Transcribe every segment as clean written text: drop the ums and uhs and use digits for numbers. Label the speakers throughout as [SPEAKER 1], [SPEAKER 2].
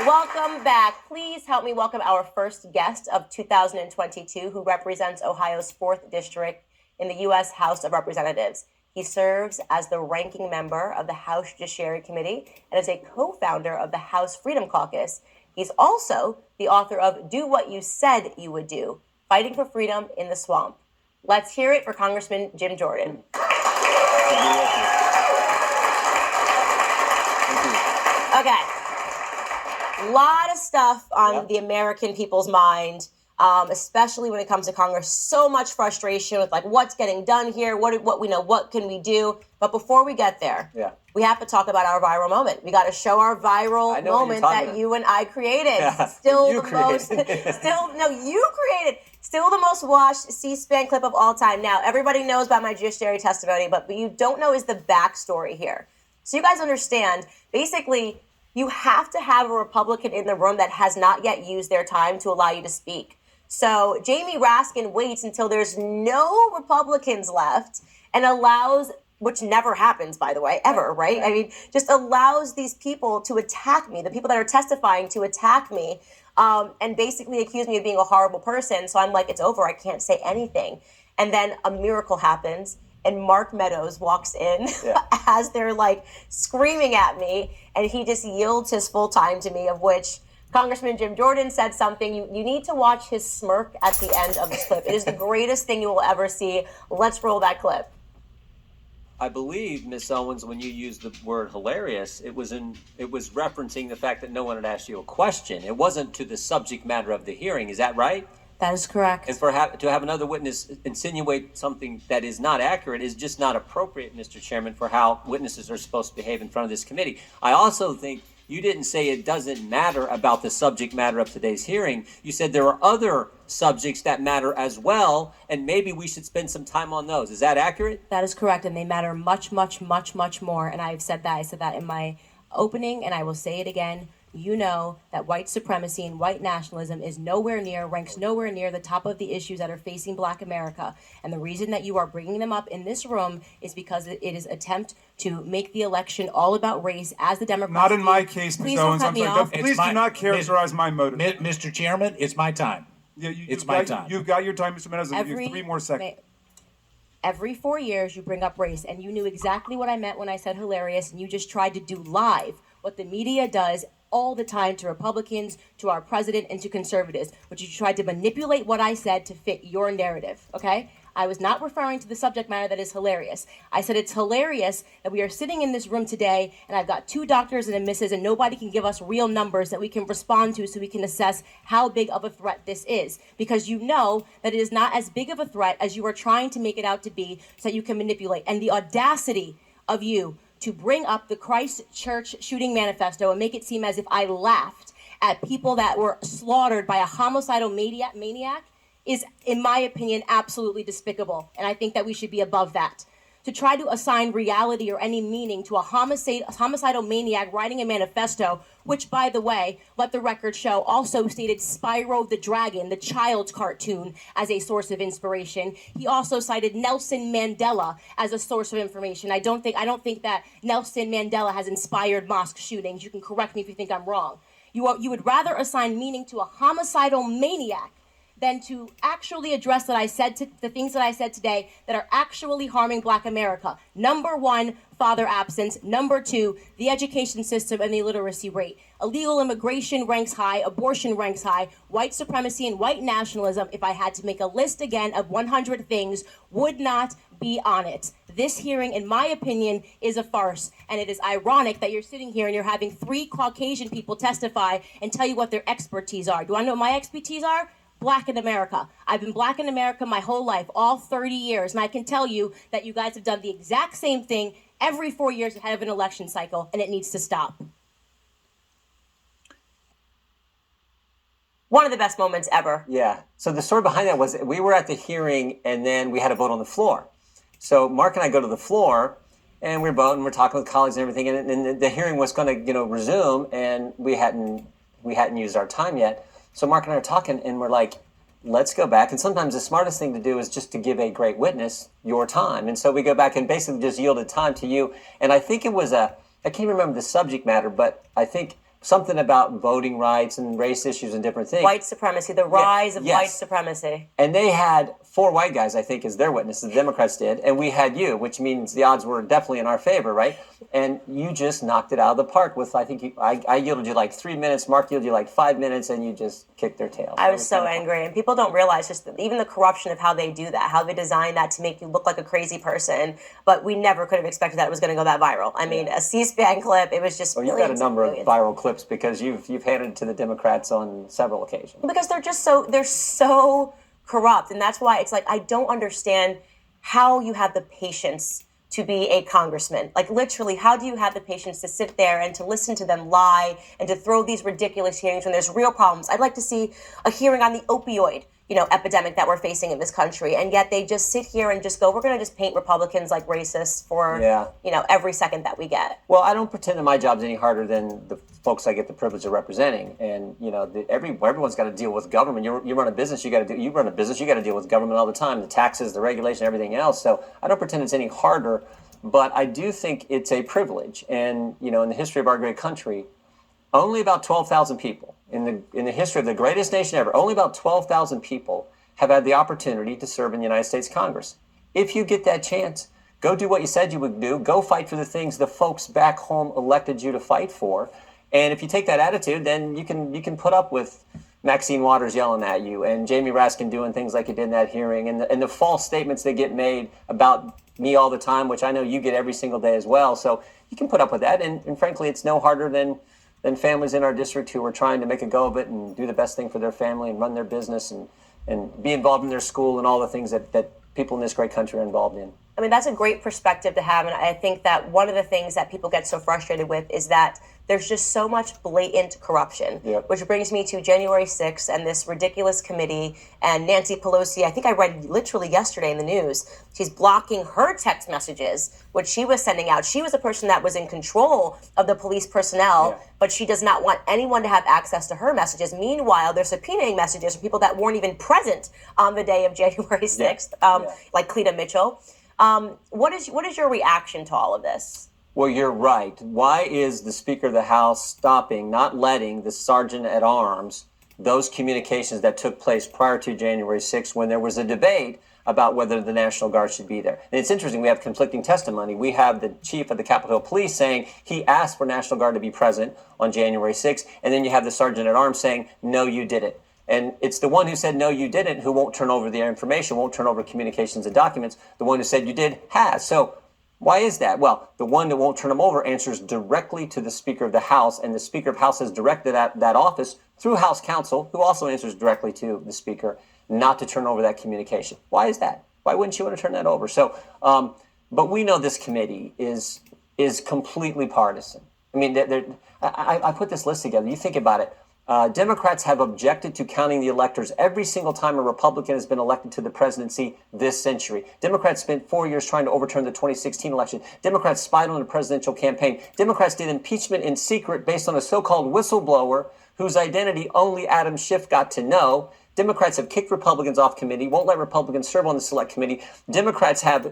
[SPEAKER 1] Welcome back. Please help me welcome our first guest of 2022 who represents Ohio's 4th District in the U.S. House of Representatives. He serves as the ranking member of the House Judiciary Committee and is a co-founder of the House Freedom Caucus. He's also the author of Do What You Said You Would Do, Fighting for Freedom in the Swamp. Let's hear it for Congressman Jim Jordan. Okay. A lot of stuff on the American people's mind, especially when it comes to Congress. So much frustration with like what's getting done here, what we know, what can we do? But before we get there, we have to talk about our viral moment. We got to show our viral moment that you and I created.
[SPEAKER 2] Yeah,
[SPEAKER 1] still
[SPEAKER 2] you
[SPEAKER 1] the
[SPEAKER 2] created.
[SPEAKER 1] you created. Still the most watched C-SPAN clip of all time. Now, everybody knows about my judiciary testimony, but what you don't know is the backstory here. So you guys understand, basically, you have to have a Republican in the room that has not yet used their time to allow you to speak. So Jamie Raskin waits until there's no Republicans left and allows, which never happens, by the way, ever, right? I mean, just allows these people to attack me, the people that are testifying to attack me, and basically accuse me of being a horrible person. So I'm like, it's over. I can't say anything. And then a miracle happens. And Mark Meadows walks in as they're like screaming at me, and he just yields his full time to me, of which Congressman Jim Jordan said something. You need to watch his smirk at the end of this clip. It is the greatest thing you will ever see. Let's roll that clip.
[SPEAKER 2] I believe, Ms. Owens, when you used the word hilarious, it was referencing the fact that no one had asked you a question. It wasn't to the subject matter of the hearing. Is that right?
[SPEAKER 1] That is correct.
[SPEAKER 2] And to have another witness insinuate something that is not accurate is just not appropriate, Mr. Chairman, for how witnesses are supposed to behave in front of this committee. I also think you didn't say it doesn't matter about the subject matter of today's hearing. You said there are other subjects that matter as well, and maybe we should spend some time on those. Is that accurate?
[SPEAKER 1] That is correct, and they matter much, much, much, much more. And I've said that. I said that in my opening, and I will say it again. You know that white supremacy and white nationalism ranks nowhere near the top of the issues that are facing Black America. And the reason that you are bringing them up in this room is because it is an attempt to make the election all about race, as the Democrats.
[SPEAKER 3] Not in my case, Ms. Owens.
[SPEAKER 1] I'm sorry.
[SPEAKER 3] Please do not characterize my motive.
[SPEAKER 4] Mr. Chairman, it's my time. It's my time.
[SPEAKER 3] You've got your time, Mr. Meadows. You have 3 more seconds.
[SPEAKER 1] Every 4 years, you bring up race, and you knew exactly what I meant when I said hilarious, and you just tried to do live what the media does all the time to Republicans, to our president, and to conservatives, which you tried to manipulate what I said to fit your narrative, okay? I was not referring to the subject matter that is hilarious. I said it's hilarious that we are sitting in this room today, and I've got 2 doctors and a missus, and nobody can give us real numbers that we can respond to so we can assess how big of a threat this is. Because you know that it is not as big of a threat as you are trying to make it out to be, so that you can manipulate. And the audacity of you to bring up the Christ Church shooting manifesto and make it seem as if I laughed at people that were slaughtered by a homicidal maniac is, in my opinion, absolutely despicable. And I think that we should be above that. To try to assign reality or any meaning to a homicidal maniac writing a manifesto, which, by the way, let the record show, also stated Spyro the Dragon, the child's cartoon, as a source of inspiration. He also cited Nelson Mandela as a source of information. I don't think that Nelson Mandela has inspired mosque shootings. You can correct me if you think I'm wrong. You would rather assign meaning to a homicidal maniac than to actually address the things that I said today that are actually harming Black America. Number 1, father absence. Number 2, the education system and the illiteracy rate. Illegal immigration ranks high, abortion ranks high, white supremacy and white nationalism, if I had to make a list again of 100 things, would not be on it. This hearing, in my opinion, is a farce, and it is ironic that you're sitting here and you're having 3 Caucasian people testify and tell you what their expertise are. Do I know what my expertise are? Black in America. I've been Black in America my whole life, all 30 years, and I can tell you that you guys have done the exact same thing every 4 years ahead of an election cycle, and it needs to stop. One of the best moments ever.
[SPEAKER 2] Yeah. So the story behind that was we were at the hearing, and then we had a vote on the floor. So Mark and I go to the floor, and we're voting, we're talking with colleagues and everything, and the hearing was going to, resume, and we hadn't used our time yet. So Mark and I are talking, and we're like, let's go back. And sometimes the smartest thing to do is just to give a great witness your time. And so we go back and basically just yielded time to you. And I think it was I can't remember the subject matter, but I think something about voting rights and race issues and different things.
[SPEAKER 1] White supremacy, the rise of
[SPEAKER 2] yes.
[SPEAKER 1] white supremacy.
[SPEAKER 2] And they had 4 white guys, I think, as their witnesses. The Democrats did, and we had you, which means the odds were definitely in our favor, right? And you just knocked it out of the park with, I think, I yielded you like 3 minutes, Mark yielded you like 5 minutes, and you just kicked their tail.
[SPEAKER 1] I was so angry, and people don't realize just even the corruption of how they do that, how they design that to make you look like a crazy person. But we never could have expected that it was going to go that viral. I mean, a C-SPAN clip, it was just.
[SPEAKER 2] Well, you've got a number of viral clips because you've handed it to the Democrats on several occasions.
[SPEAKER 1] Because they're so corrupt, and that's why it's like I don't understand how you have the patience to be a congressman. Like literally, how do you have the patience to sit there and to listen to them lie and to throw these ridiculous hearings when there's real problems? I'd like to see a hearing on the opioid, epidemic that we're facing in this country, and yet they just sit here and just go, we're going to just paint Republicans like racists for, every second that we get.
[SPEAKER 2] Well, I don't pretend that my job's any harder than the folks I get the privilege of representing, and everyone's got to deal with government. You run a business, you got to deal with government all the time, the taxes, the regulation, everything else. So I don't pretend it's any harder, but I do think it's a privilege. And in the history of our great country, only about 12,000 people in the history of the greatest nation ever, only about 12,000 people have had the opportunity to serve in the United States Congress. If you get that chance, go do what you said you would do. Go fight for the things the folks back home elected you to fight for. And if you take that attitude, then you can put up with Maxine Waters yelling at you and Jamie Raskin doing things like he did in that hearing and the false statements that get made about me all the time, which I know you get every single day as well. So you can put up with that. And frankly, it's no harder than families in our district who are trying to make a go of it and do the best thing for their family and run their business and be involved in their school and all the things that people in this great country are involved in.
[SPEAKER 1] I mean, that's a great perspective to have. And I think that one of the things that people get so frustrated with is that there's just so much blatant corruption, which brings me to January 6th and this ridiculous committee and Nancy Pelosi. I think I read literally yesterday in the news, she's blocking her text messages, which she was sending out. She was the person that was in control of the police personnel, but she does not want anyone to have access to her messages. Meanwhile, they're subpoenaing messages from people that weren't even present on the day of January 6th, like Cleta Mitchell. What is your reaction to all of this?
[SPEAKER 2] Well, you're right. Why is the Speaker of the House not letting the Sergeant at Arms, those communications that took place prior to January 6th when there was a debate about whether the National Guard should be there? And it's interesting, we have conflicting testimony. We have the chief of the Capitol Police saying he asked for National Guard to be present on January 6th, and then you have the Sergeant at Arms saying, no, you didn't. And it's the one who said, no, you didn't, who won't turn over the information, won't turn over communications and documents. The one who said you did has. So why is that? Well, the one that won't turn them over answers directly to the Speaker of the House, and the Speaker of the House has directed that office through House Counsel, who also answers directly to the Speaker, not to turn over that communication. Why is that? Why wouldn't you want to turn that over? So, but we know this committee is completely partisan. I mean, I put this list together. You think about it. Democrats have objected to counting the electors every single time a Republican has been elected to the presidency this century. Democrats spent 4 years trying to overturn the 2016 election. Democrats spied on the presidential campaign. Democrats did impeachment in secret based on a so-called whistleblower whose identity only Adam Schiff got to know. Democrats have kicked Republicans off committee, won't let Republicans serve on the select committee. Democrats have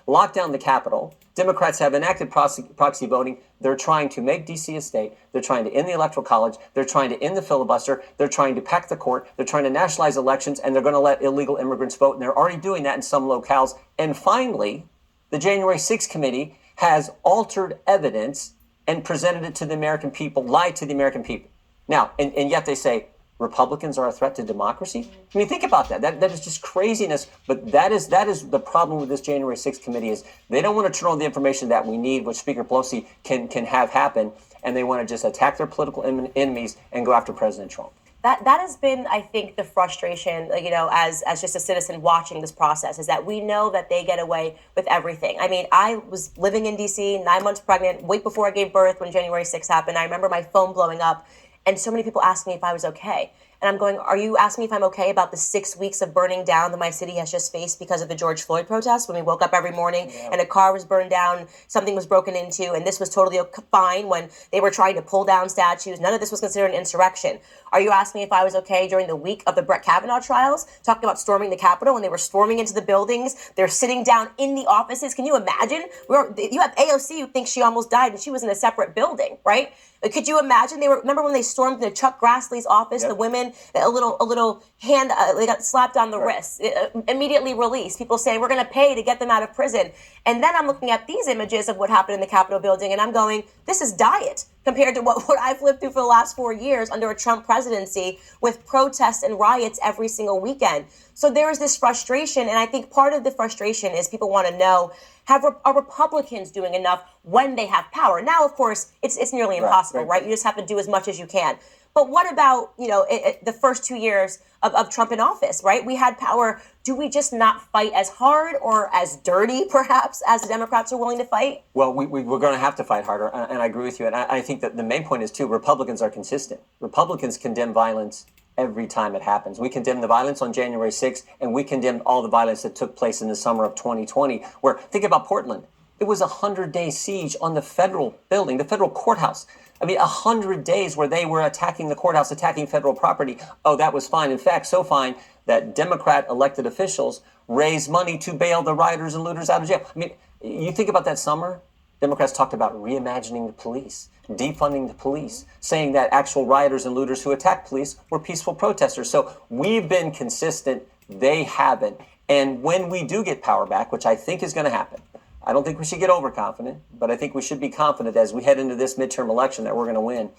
[SPEAKER 2] locked down the Capitol. Democrats have enacted proxy voting. They're trying to make D.C. a state. They're trying to end the Electoral College. They're trying to end the filibuster. They're trying to pack the court. They're trying to nationalize elections, and they're going to let illegal immigrants vote, and they're already doing that in some locales. And finally, the January 6th committee has altered evidence and presented it to the American people, lied to the American people. Now, and yet they say, Republicans are a threat to democracy? I mean, think about that. That is just craziness. But that is the problem with this January 6th committee is they don't want to turn on the information that we need, which Speaker Pelosi can have happen, and they want to just attack their political enemies and go after President Trump.
[SPEAKER 1] That has been, I think, the frustration, as just a citizen watching this process, is that we know that they get away with everything. I mean, I was living in D.C., 9 months pregnant, way before I gave birth when January 6th happened. I remember my phone blowing up and so many people asked me if I was okay. And I'm going, are you asking me if I'm okay about the 6 weeks of burning down that my city has just faced because of the George Floyd protests, when we woke up every morning and a car was burned down, something was broken into, and this was totally fine when they were trying to pull down statues? None of this was considered an insurrection. Are you asking me if I was okay during the week of the Brett Kavanaugh trials, talking about storming the Capitol when they were storming into the buildings? They're sitting down in the offices. Can you imagine? You have AOC who thinks she almost died and she was in a separate building, right? Could you imagine? Remember when they stormed into Chuck Grassley's office? Yep. The women, a little hand, they got slapped on the wrist, immediately released. People saying we're going to pay to get them out of prison. And then I'm looking at these images of what happened in the Capitol building, and I'm going, this is diet compared to what I've lived through for the last 4 years under a Trump presidency, with protests and riots every single weekend. So there is this frustration, and I think part of the frustration is people want to know, are Republicans doing enough when they have power? Now, of course, it's nearly impossible, right? You just have to do as much as you can. But what about, the first 2 years of Trump in office, right? We had power. Do we just not fight as hard or as dirty, perhaps, as the Democrats are willing to fight?
[SPEAKER 2] Well, we're going to have to fight harder, and I agree with you. And I think that the main point is, too, Republicans are consistent. Republicans condemn violence every time it happens. We condemned the violence on January 6th, and we condemned all the violence that took place in the summer of 2020, where, think about Portland. It was a 100-day siege on the federal building, the federal courthouse. I mean, 100 days where they were attacking the courthouse, attacking federal property. Oh, that was fine. In fact, so fine that Democrat elected officials raised money to bail the rioters and looters out of jail. I mean, you think about that summer, Democrats talked about reimagining the police, defunding the police, saying that actual rioters and looters who attacked police were peaceful protesters. So we've been consistent. They haven't. And when we do get power back, which I think is going to happen, I don't think we should get overconfident, but I think we should be confident as we head into this midterm election that we're going to win.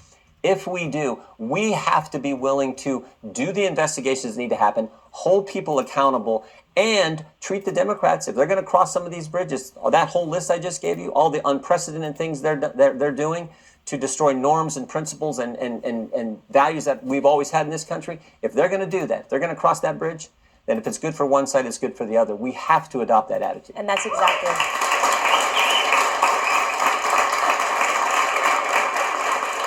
[SPEAKER 2] If we do, we have to be willing to do the investigations that need to happen, hold people accountable, and treat the Democrats, if they're going to cross some of these bridges, that whole list I just gave you, all the unprecedented things they're doing to destroy norms and principles and values that we've always had in this country, if they're going to do that, if they're going to cross that bridge, then if it's good for one side, it's good for the other. We have to adopt that attitude.
[SPEAKER 1] And that's exactly...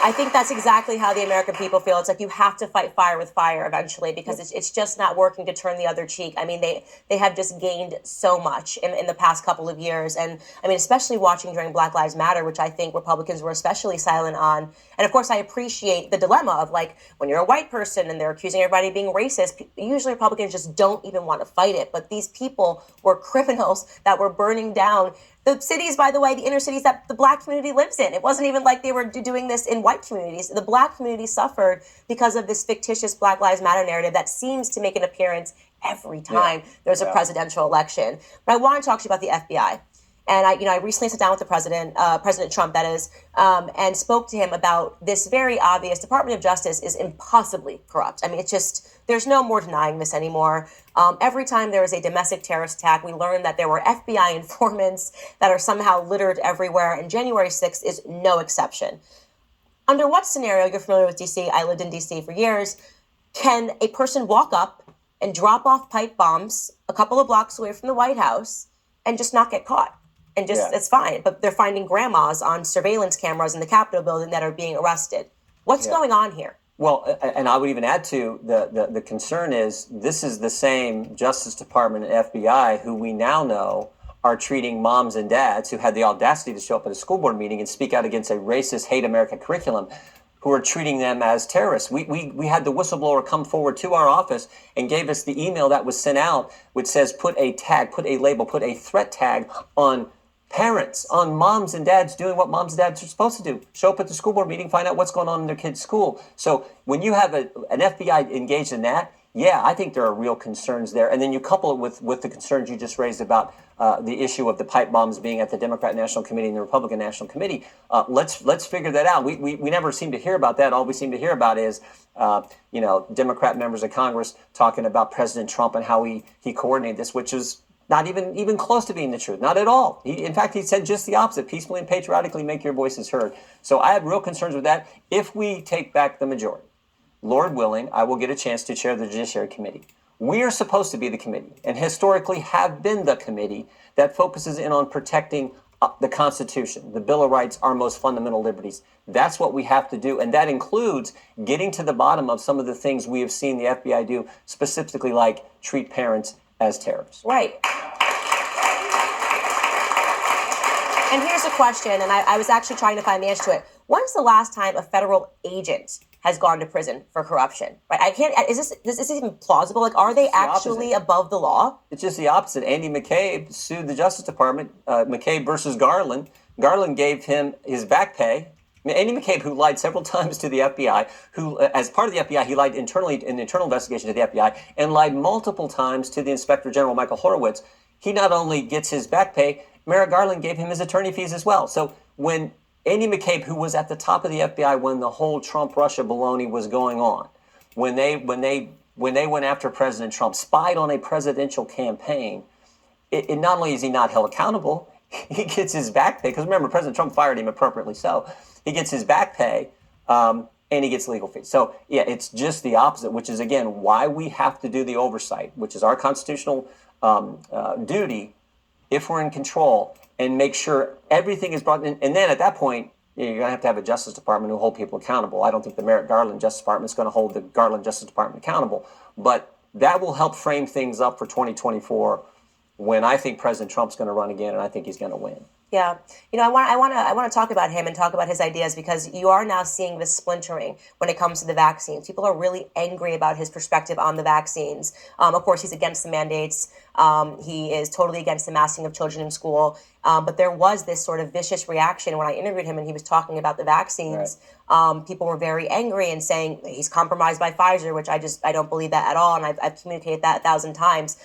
[SPEAKER 1] I think that's exactly how the American people feel. It's like you have to fight fire with fire eventually, because it's just not working to turn the other cheek. I mean, they have just gained so much in the past couple of years. And I mean, especially watching during Black Lives Matter, which I think Republicans were especially silent on. And of course, I appreciate the dilemma of, like, when you're a white person and they're accusing everybody of being racist, usually Republicans just don't even want to fight it. But these people were criminals that were burning down the cities, by the way, the inner cities that the Black community lives in. It wasn't even like they were doing this in white communities. The Black community suffered because of this fictitious Black Lives Matter narrative that seems to make an appearance every time there's a presidential election. But I want to talk to you about the FBI. And I recently sat down with the president, President Trump, that is, and spoke to him about this very obvious. Department of Justice is impossibly corrupt. I mean, it's just, there's no more denying this anymore. Every time there is a domestic terrorist attack, we learn that there were FBI informants that are somehow littered everywhere, and January 6th is no exception. Under what scenario, you're familiar with D.C., I lived in D.C. for years, can a person walk up and drop off pipe bombs a couple of blocks away from the White House and just not get caught? And just, it's fine. But they're finding grandmas on surveillance cameras in the Capitol building that are being arrested. What's going on here?
[SPEAKER 2] Well, and I would even add to the concern is this is the same Justice Department and FBI who we now know are treating moms and dads who had the audacity to show up at a school board meeting and speak out against a racist, hate America curriculum, who are treating them as terrorists. We had the whistleblower come forward to our office and gave us the email that was sent out, which says put a tag, put a label, put a threat tag on parents, on moms and dads doing what moms and dads are supposed to do. Show up at the school board meeting, find out what's going on in their kid's school. So when you have an FBI engaged in that, I think there are real concerns there. And then you couple it with the concerns you just raised about the issue of the pipe bombs being at the Democrat National Committee and the Republican National Committee. Let's figure that out. We never seem to hear about that. All we seem to hear about is Democrat members of Congress talking about President Trump and how he coordinated this, which is not even close to being the truth. Not at all. In fact, he said just the opposite. Peacefully and patriotically make your voices heard. So I have real concerns with that. If we take back the majority, Lord willing, I will get a chance to chair the Judiciary Committee. We are supposed to be the committee, and historically have been the committee that focuses in on protecting the Constitution, the Bill of Rights, our most fundamental liberties. That's what we have to do. And that includes getting to the bottom of some of the things we have seen the FBI do, specifically like treat parents as terrorists.
[SPEAKER 1] Right. And here's a question, and I was actually trying to find the answer to it. When's the last time a federal agent has gone to prison for corruption? Right? I can't. Is this even plausible? Like, are they actually above the law?
[SPEAKER 2] It's just the opposite. Andy McCabe sued the Justice Department. McCabe versus Garland. Garland gave him his back pay. Andy McCabe, who lied several times to the FBI, who, as part of the FBI, he lied internally in the internal investigation to the FBI, and lied multiple times to the Inspector General Michael Horowitz. He not only gets his back pay, Merrick Garland gave him his attorney fees as well. So when Andy McCabe, who was at the top of the FBI when the whole Trump-Russia baloney was going on, when they went after President Trump, spied on a presidential campaign, it not only is he not held accountable, he gets his back pay. Because remember, President Trump fired him appropriately so. He gets his back pay, and he gets legal fees. So, yeah, it's just the opposite, which is, again, why we have to do the oversight, which is our constitutional duty if we're in control, and make sure everything is brought in. And then at that point, you're going to have a Justice Department who hold people accountable. I don't think the Merrick Garland Justice Department is going to hold the Garland Justice Department accountable. But that will help frame things up for 2024 when I think President Trump's going to run again, and I think he's going to win.
[SPEAKER 1] Yeah, you know, I want to talk about him and talk about his ideas, because you are now seeing this splintering when it comes to the vaccines. People are really angry about his perspective on the vaccines. Of course, he's against the mandates. He is totally against the masking of children in school. But there was this sort of vicious reaction when I interviewed him and he was talking about the vaccines. Right. People were very angry and saying he's compromised by Pfizer, which I don't believe that at all, and I've communicated that 1,000 times.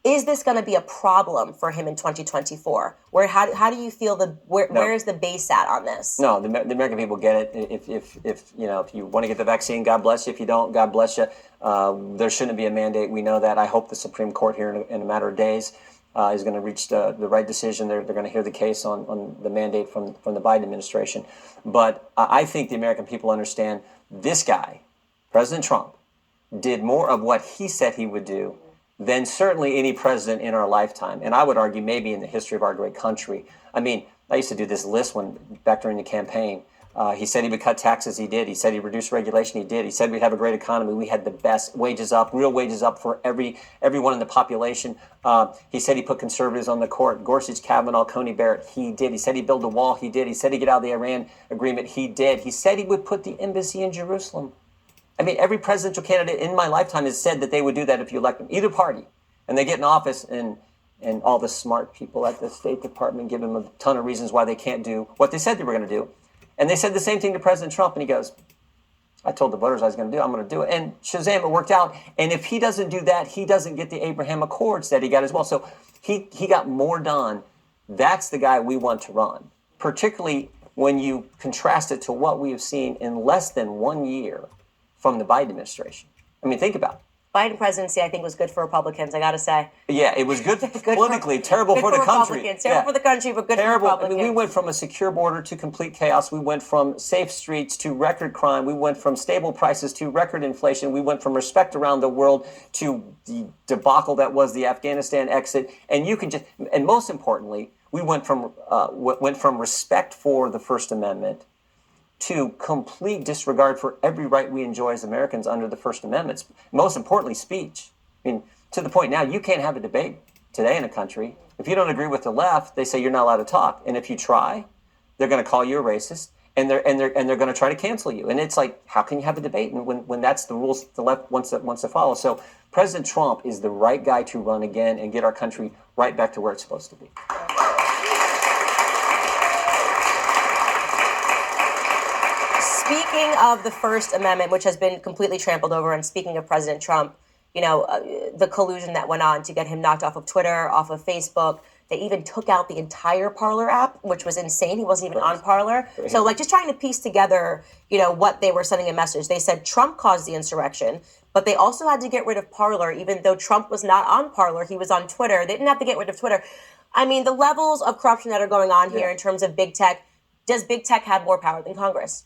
[SPEAKER 1] Is this going to be a problem for him in 2024? How do you feel where is the base at on this?
[SPEAKER 2] No, the American people get it. If you want to get the vaccine, God bless you. If you don't, God bless you. There shouldn't be a mandate. We know that. I hope the Supreme Court here in a matter of days is going to reach the right decision. They're going to hear the case on the mandate from the Biden administration. But I think the American people understand this guy, President Trump, did more of what he said he would do than certainly any president in our lifetime. And I would argue maybe in the history of our great country. I mean, I used to do this list back during the campaign. He said he would cut taxes, he did. He said he'd reduce regulation, he did. He said we'd have a great economy. We had the best wages up, real wages up for everyone in the population. He said he put conservatives on the court. Gorsuch, Kavanaugh, Coney Barrett, he did. He said he'd build a wall, he did. He said he'd get out of the Iran agreement, he did. He said he would put the embassy in Jerusalem. I mean, every presidential candidate in my lifetime has said that they would do that if you elect them, either party. And they get in office, and all the smart people at the State Department give them a ton of reasons why they can't do what they said they were going to do. And they said the same thing to President Trump, and he goes, I told the voters I was going to do it, I'm going to do it. And Shazam, it worked out. And if he doesn't do that, he doesn't get the Abraham Accords that he got as well. So he got more done. That's the guy we want to run, particularly when you contrast it to what we have seen in less than 1 year from the Biden administration. I mean, think about it.
[SPEAKER 1] Biden presidency, I think, was good for Republicans, I got to say.
[SPEAKER 2] Yeah, it was good politically, terrible for the country.
[SPEAKER 1] Terrible for the country, but good for Republicans.
[SPEAKER 2] I mean, we went from a secure border to complete chaos. We went from safe streets to record crime. We went from stable prices to record inflation. We went from respect around the world to the debacle that was the Afghanistan exit. And most importantly, we went from respect for the First Amendment to complete disregard for every right we enjoy as Americans under the First Amendment. Most importantly, speech. I mean, to the point now, you can't have a debate today in a country. If you don't agree with the left, they say you're not allowed to talk. And if you try, they're going to call you a racist, and they're going to try to cancel you. And it's like, how can you have a debate when that's the rules the left wants to follow? So President Trump is the right guy to run again and get our country right back to where it's supposed to be.
[SPEAKER 1] Speaking of the First Amendment, which has been completely trampled over, and speaking of President Trump, the collusion that went on to get him knocked off of Twitter, off of Facebook. They even took out the entire Parler app, which was insane. He wasn't even on Parler. So, just trying to piece together, what they were sending a message. They said Trump caused the insurrection, but they also had to get rid of Parler, even though Trump was not on Parler. He was on Twitter. They didn't have to get rid of Twitter. I mean, the levels of corruption that are going on here in terms of big tech. Does big tech have more power than Congress?